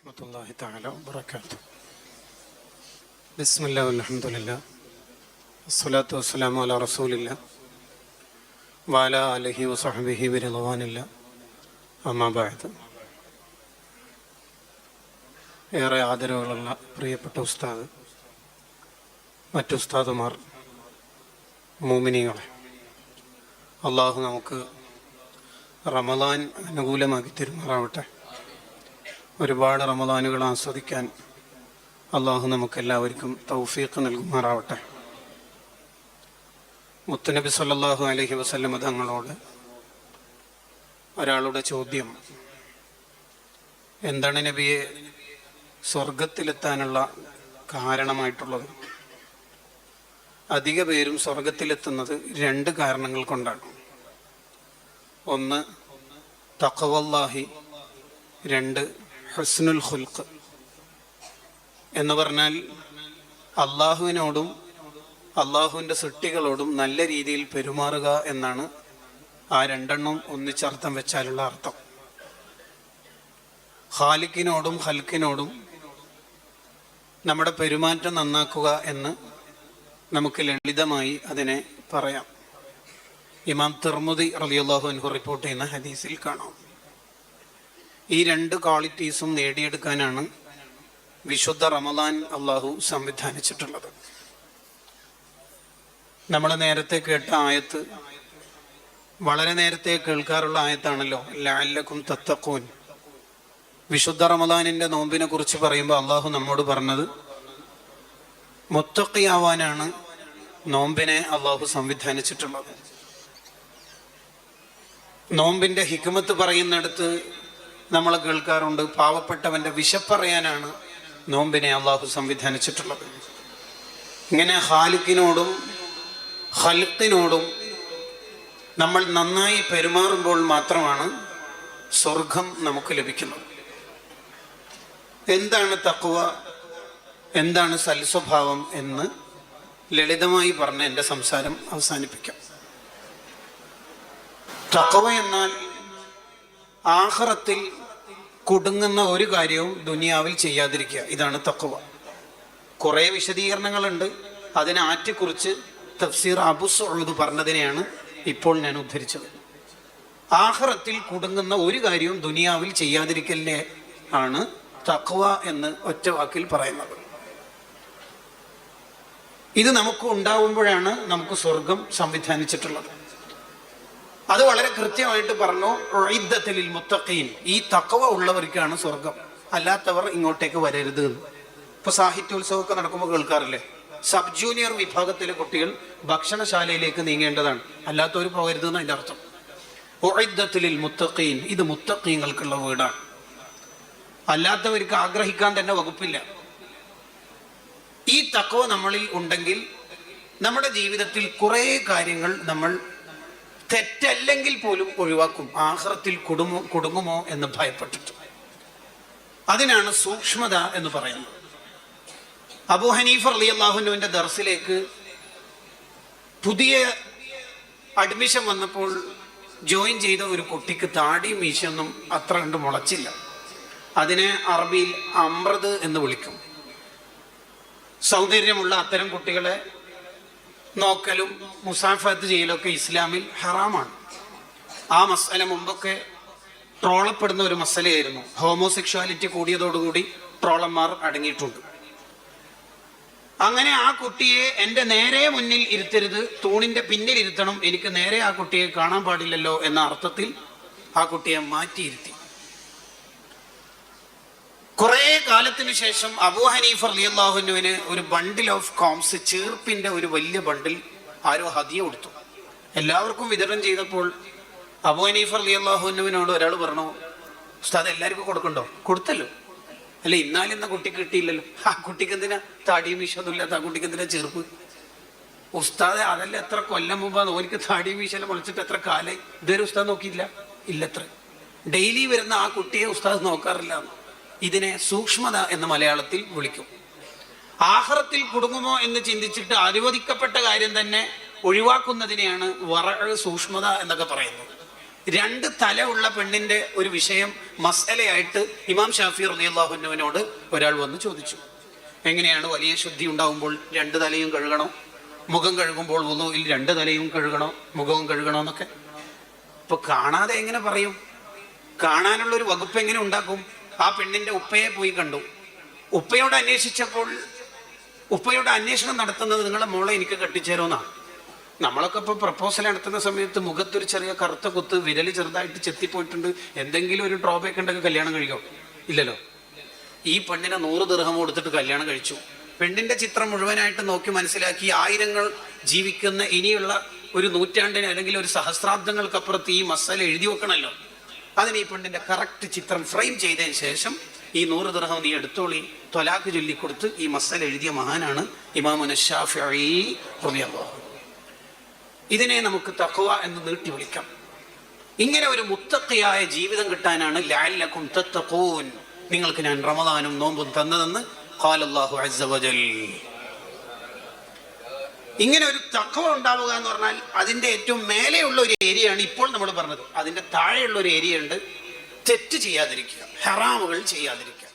വറഹ്മത്തുള്ളാഹി തആല വബറകാതുഹു. ബിസ്മില്ലാഹി വൽഹംദുലില്ലാഹി വസ്സലാത്തു വസ്സലാമു അലാ റസൂലില്ലാഹി വഅലാ ആലിഹി വസഹ്ബിഹി ബിറിദ്വാനില്ലാഹി അമ്മാ ബഅദ്. ഏറെ ആദരവുകളുള്ള പ്രിയപ്പെട്ട ഉസ്താദ്, മറ്റു ഉസ്താദുമാർ, മുഅ്മിനീങ്ങളെ, അള്ളാഹു നമുക്ക് റമദാൻ അനുകൂലമാക്കി തരുമാറാവട്ടെ. ഒരുപാട് റമദാനുകൾ ആസ്വദിക്കാൻ അള്ളാഹു നമുക്കെല്ലാവർക്കും തൗഫീഖ് നൽകുമാറാവട്ടെ. മുത്തുനബി സല്ലല്ലാഹു അലൈഹി വസല്ലം തങ്ങളോട് ഒരാളുടെ ചോദ്യം, എന്താണ് നബിയെ സ്വർഗത്തിലെത്താനുള്ള കാരണമായിട്ടുള്ളത്? അധിക പേരും സ്വർഗത്തിലെത്തുന്നത് രണ്ട് കാരണങ്ങൾ കൊണ്ടാണ്. ഒന്ന് തഖ്വല്ലാഹി, രണ്ട് ഹുസ്നുൽ ഖുൽഖ്. എന്ന് പറഞ്ഞാൽ അള്ളാഹുവിനോടും അള്ളാഹുവിൻ്റെ സൃഷ്ടികളോടും നല്ല രീതിയിൽ പെരുമാറുക എന്നാണ് ആ രണ്ടെണ്ണം ഒന്നിച്ചർത്ഥം വെച്ചാലുള്ള അർത്ഥം. ഖാലിക്കിനോടും ഖൽക്കിനോടും നമ്മുടെ പെരുമാറ്റം നന്നാക്കുക എന്ന് നമുക്ക് ലളിതമായി അതിനെ പറയാം. ഇമാം തിർമുദി റളിയല്ലാഹു അൻഹു റിപ്പോർട്ട് ചെയ്യുന്ന ഹദീസിൽ കാണാം. ഈ രണ്ട് ക്വാളിറ്റീസും നേടിയെടുക്കാനാണ് വിശുദ്ധ റമദാൻ അള്ളാഹു സംവിധാനിച്ചിട്ടുള്ളത്. നമ്മൾ നേരത്തെ കേട്ട ആയത്ത് വളരെ നേരത്തെ കേൾക്കാറുള്ള ആയത്താണല്ലോ, ലഅല്ലക്കും തത്തഖൂൻ. വിശുദ്ധ റമദാനിൻ്റെ നോമ്പിനെ കുറിച്ച് പറയുമ്പോൾ അള്ളാഹു നമ്മോട് പറഞ്ഞത് മുത്തഖിയാവാനാണ് നോമ്പിനെ അള്ളാഹു സംവിധാനിച്ചിട്ടുള്ളത്. നോമ്പിൻ്റെ ഹിക്മത്ത് പറയുന്നിടത്ത് നമ്മൾ കേൾക്കാറുണ്ട്, പാവപ്പെട്ടവൻ്റെ വിശപ്പറിയാനാണ് നോമ്പിനെ അള്ളാഹു സംവിധാനിച്ചിട്ടുള്ളത്. ഇങ്ങനെ ഖാലിക്കിനോടും ഖൽഖിനോടും നമ്മൾ നന്നായി പെരുമാറുമ്പോൾ മാത്രമാണ് സ്വർഗം നമുക്ക് ലഭിക്കുന്നത്. എന്താണ് തഖ്വ, എന്താണ് സൽസ്വഭാവം എന്ന് ലളിതമായി പറഞ്ഞ് എൻ്റെ സംസാരം അവസാനിപ്പിക്കാം. തഖ്വ എന്നാൽ ആഖിറത്തിൽ കുടുങ്ങുന്ന ഒരു കാര്യവും ദുനിയാവിൽ ചെയ്യാതിരിക്കുക. ഇതാണ് തഖ്വ. കുറേ വിശദീകരണങ്ങളുണ്ട്. അതിനെ ആറ്റിക്കുറിച്ച് തഫ്സീർ അബൂ സഊദ് പറഞ്ഞതിനെയാണ് ഇപ്പോൾ ഞാൻ ഉദ്ധരിച്ചത്. ആഖിറത്തിൽ കുടുങ്ങുന്ന ഒരു കാര്യവും ദുനിയാവിൽ ചെയ്യാതിരിക്കലിനെ ആണ് തഖ്വ എന്ന് ഒറ്റ വാക്കിൽ പറയുന്നത്. ഇത് നമുക്ക് ഉണ്ടാവുമ്പോഴാണ് നമുക്ക് സ്വർഗം സംവിധാനിച്ചിട്ടുള്ളത്. അത് വളരെ കൃത്യമായിട്ട് പറഞ്ഞു, ഉഇദ്ദത ലിൽ മുത്തഖീൻ. ഈ തഖ്വ ഉള്ളവർക്കാണ് സ്വർഗം, അല്ലാത്തവർ ഇങ്ങോട്ടേക്ക് വരരുത് എന്ന്. ഇപ്പൊ സാഹിത്യോത്സവമൊക്കെ നടക്കുമ്പോൾ കേൾക്കാറില്ലേ, സബ് ജൂനിയർ വിഭാഗത്തിലെ കുട്ടികൾ ഭക്ഷണശാലയിലേക്ക് നീങ്ങേണ്ടതാണ്, അല്ലാത്തവർ പോകരുത് എന്ന് അതിൻ്റെ അർത്ഥം. ഉഇദ്ദത ലിൽ മുത്തഖീൻ, ഇത് മുത്തഖീങ്ങൾക്കുള്ള വീടാണ്, അല്ലാത്തവർക്ക് ആഗ്രഹിക്കാൻ തന്നെ വകുപ്പില്ല. ഈ തഖ്വ നമ്മളിൽ ഉണ്ടെങ്കിൽ നമ്മുടെ ജീവിതത്തിൽ കുറേ കാര്യങ്ങൾ നമ്മൾ തെറ്റല്ലെങ്കിൽ പോലും ഒഴിവാക്കും, ആഖിറത്തിൽ കുടുങ്ങുമോ എന്ന് ഭയപ്പെട്ടിട്ട്. അതിനാണ് സൂക്ഷ്മത എന്ന് പറയുന്നത്. അബൂ ഹനീഫ റളിയല്ലാഹു അൻഹുവിന്റെ ദർസിലേക്ക് പുതിയ അഡ്മിഷൻ വന്നപ്പോൾ ജോയിൻ ചെയ്ത ഒരു കുട്ടിക്ക് താടിയും മീശയൊന്നും അത്ര കണ്ട് മുളച്ചില്ല. അതിനെ അറബിയിൽ അമ്രത് എന്ന് വിളിക്കും. സൗന്ദര്യമുള്ള അത്തരം കുട്ടികളെ നോക്കലും മുസാഫത്ത് ചെയ്യലൊക്കെ ഇസ്ലാമിൽ ഹറാമാണ്. ആ മസല മുമ്പൊക്കെ ട്രോളപ്പെടുന്ന ഒരു മസലയായിരുന്നു. ഹോമോസെക്ഷുവാലിറ്റി കൂടിയതോടുകൂടി ട്രോളന്മാർ അടങ്ങിയിട്ടുണ്ട്. അങ്ങനെ ആ കുട്ടിയെ എൻ്റെ നേരെ മുന്നിൽ ഇരുത്തരുത്, തൂണിൻ്റെ പിന്നിൽ ഇരുത്തണം, എനിക്ക് നേരെ ആ കുട്ടിയെ കാണാൻ പാടില്ലല്ലോ എന്ന അർത്ഥത്തിൽ ആ കുട്ടിയെ മാറ്റിയിരുത്തി. കുറേ കാലത്തിന് ശേഷം അബൂ ഹനീഫ റളിയല്ലാഹു അൻഹുവിന് ഒരു ബണ്ടിൽ ഓഫ് കോംസ്, ചീർപ്പിന്റെ ഒരു വലിയ ബണ്ടിൽ ആരോ ഹദിയ കൊടുത്തു. എല്ലാവർക്കും വിതരണം ചെയ്തപ്പോൾ അബൂ ഹനീഫ റളിയല്ലാഹു അൻഹുവിനോട് ഒരാൾ പറഞ്ഞു, ഉസ്താദ് എല്ലാവർക്കും കൊടുക്കണ്ടോ? കൊടുത്തല്ലോ, അല്ല ഇന്നാലിന്ന കുട്ടിക്ക് കിട്ടിയില്ലല്ലോ. ആ കുട്ടിക്ക് എന്തിനാ താടിയും മീശൊന്നും ഇല്ലാത്ത ആ കുട്ടിക്ക് എന്തിനാ ചെറുപ്പ്? ഉസ്താദ് അതല്ല, എത്ര കൊല്ലം മുമ്പാണ് ഓനിക്ക് താടിയും മീശെല്ലാം മുളച്ചിട്ട് എത്ര കാലായി, ഇതുവരെ ഉസ്താദ് നോക്കിയില്ല. ഇല്ലത്ര, ഡെയിലി വരുന്ന ആ കുട്ടിയെ ഉസ്താദ് നോക്കാറില്ല. ഇതിനെ സൂക്ഷ്മത എന്ന് മലയാളത്തിൽ വിളിക്കും. ആഖിറത്തിൽ കുടുങ്ങുമോ എന്ന് ചിന്തിച്ചിട്ട് അനുവദിക്കപ്പെട്ട കാര്യം തന്നെ ഒഴിവാക്കുന്നതിനെയാണ് വറഅ്, സൂക്ഷ്മത എന്നൊക്കെ പറയുന്നത്. രണ്ട് തല ഉള്ള പെണ്ണിന്റെ ഒരു വിഷയം മസലയായിട്ട് ഇമാം ഷാഫി റളിയല്ലാഹു അൻഹുവിനോട് ഒരാൾ വന്ന് ചോദിച്ചു, എങ്ങനെയാണ് വലിയ ശുദ്ധി ഉണ്ടാവുമ്പോൾ രണ്ട് തലയും കഴുകണോ, മുഖം കഴുകുമ്പോൾ വുളുഇൽ രണ്ട് തലയും കഴുകണോ, മുഖവും കഴുകണോ എന്നൊക്കെ. ഇപ്പൊ കാണാതെ എങ്ങനെ പറയും? കാണാനുള്ള ഒരു വകുപ്പ് എങ്ങനെ ഉണ്ടാക്കും? ആ പെണ്ണിന്റെ ഉപ്പയെ പോയി കണ്ടു. ഉപ്പയോട് അന്വേഷിച്ചപ്പോൾ ഉപ്പയുടെ അന്വേഷണം നടത്തുന്നത് നിങ്ങളെ മോളെ എനിക്ക് കെട്ടിച്ചേരുമെന്നാണ്. നമ്മളൊക്കെ ഇപ്പോൾ പ്രപ്പോസൽ നടത്തുന്ന സമയത്ത് മുഖത്തൊരു ചെറിയ കറുത്ത കുത്ത്, വിരൽ ചെറുതായിട്ട് ചെത്തിപ്പോയിട്ടുണ്ട്, എന്തെങ്കിലും ഒരു ഡ്രോബാക്ക് ഉണ്ടെങ്കിൽ കല്യാണം കഴിക്കും? ഇല്ലല്ലോ. ഈ പെണ്ണിനെ 100 ദിർഹം കൊടുത്തിട്ട് കല്യാണം കഴിച്ചു. പെണ്ണിന്റെ ചിത്രം മുഴുവനായിട്ട് നോക്കി മനസ്സിലാക്കി ആയിരങ്ങൾ ജീവിക്കുന്ന ഇനിയുള്ള ഒരു നൂറ്റാണ്ടിന് അല്ലെങ്കിൽ ഒരു സഹസ്രാബ്ദങ്ങൾക്കപ്പുറത്ത് ഈ മസാല എഴുതി വെക്കണമല്ലോ. അതിന് ഈ പെണ്ണിന്റെ കറക്റ്റ് ചിത്രം ഫ്രെയിം ചെയ്തതിന് ശേഷം ഈ 100 ദിർഹം നീ എടുത്തോളി, ത്വലാഖ് ചൊല്ലിക്കൊടുത്ത് ഈ മസാല എഴുതിയ മഹാനാണ് ഇമാമുന ശാഫിഈ റളിയല്ലാഹു. ഇതിനെ നമുക്ക് തഖ്വ എന്ന് നീട്ടി വിളിക്കാം. ഇങ്ങനെ ഒരു മുത്തഖിയായ ജീവിതം കിട്ടാനാണ് ലഅല്ലകും തത്തഖൂൻ, നിങ്ങൾക്ക് ഞാൻ റമദാനും നോമ്പും തന്നതെന്ന് ഖാലല്ലാഹു അസ്സ വജൽ. ഇങ്ങനെ ഒരു തഖ്വ ഉണ്ടാവുക എന്ന് പറഞ്ഞാൽ അതിന്റെ ഏറ്റവും മേലെയുള്ള ഒരു ഏരിയയാണ് ഇപ്പോൾ നമ്മൾ പറഞ്ഞത്. അതിന്റെ താഴെയുള്ള ഒരു ഏരിയ ഉണ്ട്, തെറ്റ് ചെയ്യാതിരിക്കുക, ഹറാമുകൾ ചെയ്യാതിരിക്കുക.